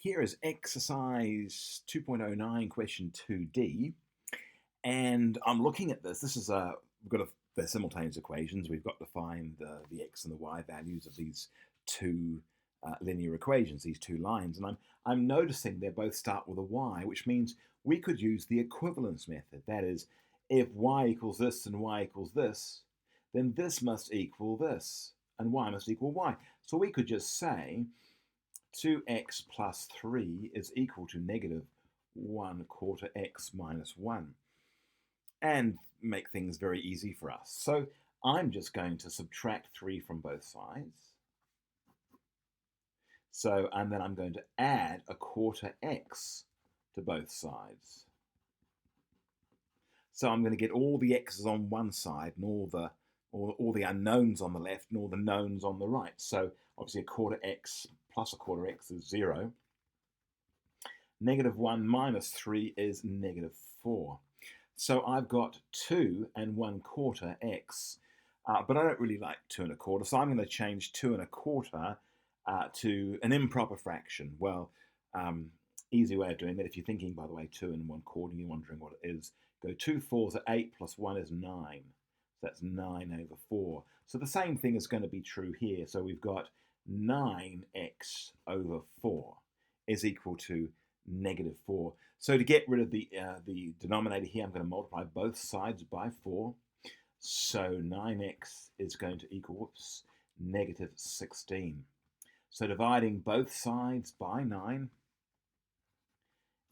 Here is exercise 2.09, question 2d, and I'm looking at this. This is we've got the simultaneous equations. We've got to find the x and the y values of these two linear equations, these two lines, and I'm noticing they both start with a y, which means we could use the equivalence method. That is, if y equals this and y equals this, then this must equal this, and y must equal y. So we could just say 2x plus 3 is equal to negative 1/4 x minus 1, and make things very easy for us. So I'm just going to subtract 3 from both sides. So, and then I'm going to add 1/4 x to both sides. So I'm going to get all the x's on one side and all the unknowns on the left and all the knowns on the right. So obviously 1/4 x plus 1/4 x is 0. Negative 1 minus 3 is negative 4. So I've got 2 and 1/4 x, but I don't really like 2 1/4, so I'm going to change 2 1/4 to an improper fraction. Well, easy way of doing that, if you're thinking, by the way, 2 and 1/4, and you're wondering what it is, go 2 4s are 8 plus 1 is 9. So that's 9 over 4. So the same thing is going to be true here. So we've got 9x over 4 is equal to negative 4. So to get rid of the denominator here, I'm going to multiply both sides by 4. So 9x is going to equal, negative 16. So dividing both sides by 9,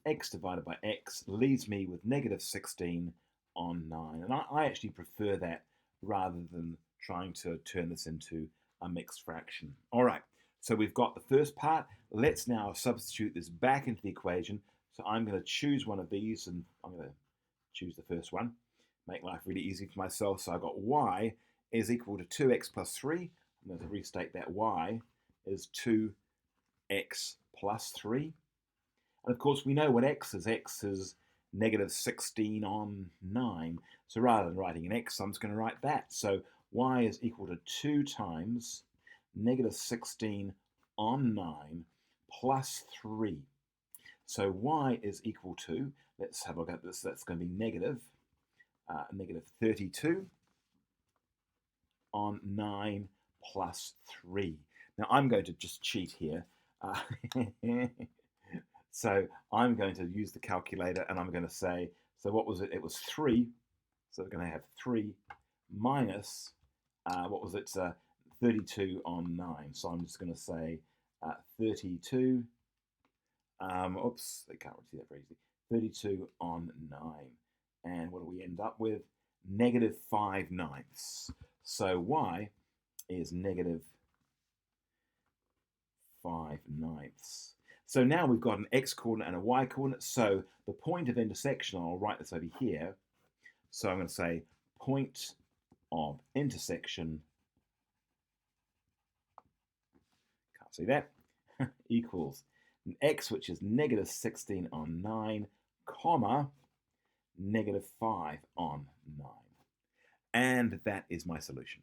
x divided by x leaves me with negative 16 on 9. And I actually prefer that rather than trying to turn this into a mixed fraction. All right, so we've got the first part. Let's now substitute this back into the equation. So I'm going to choose one of these, and I'm going to choose the first one. Make life really easy for myself. So I've got y is equal to 2x plus 3. I'm going to restate that y is 2x plus 3. And of course, we know what x is. X is negative 16 on 9. So rather than writing an x, I'm just going to write that. So y is equal to 2 times negative 16 on 9 plus 3. So y is equal to, let's have a look at this, that's going to be negative 32 on 9 plus 3. Now I'm going to just cheat here. So I'm going to use the calculator, and I'm going to say, so what was it? It was 3. So we're going to have 3 minus, what was it? 32 on 9. So I'm just going to say 32. Oops, they can't see that very easily. 32 on 9. And what do we end up with? Negative 5/9. So y is negative 5/9. So now we've got an x coordinate and a y coordinate. So the point of intersection, I'll write this over here. So I'm going to say point of intersection, can't see that, equals an x, which is negative 16 on 9, comma, negative 5 on 9. And that is my solution.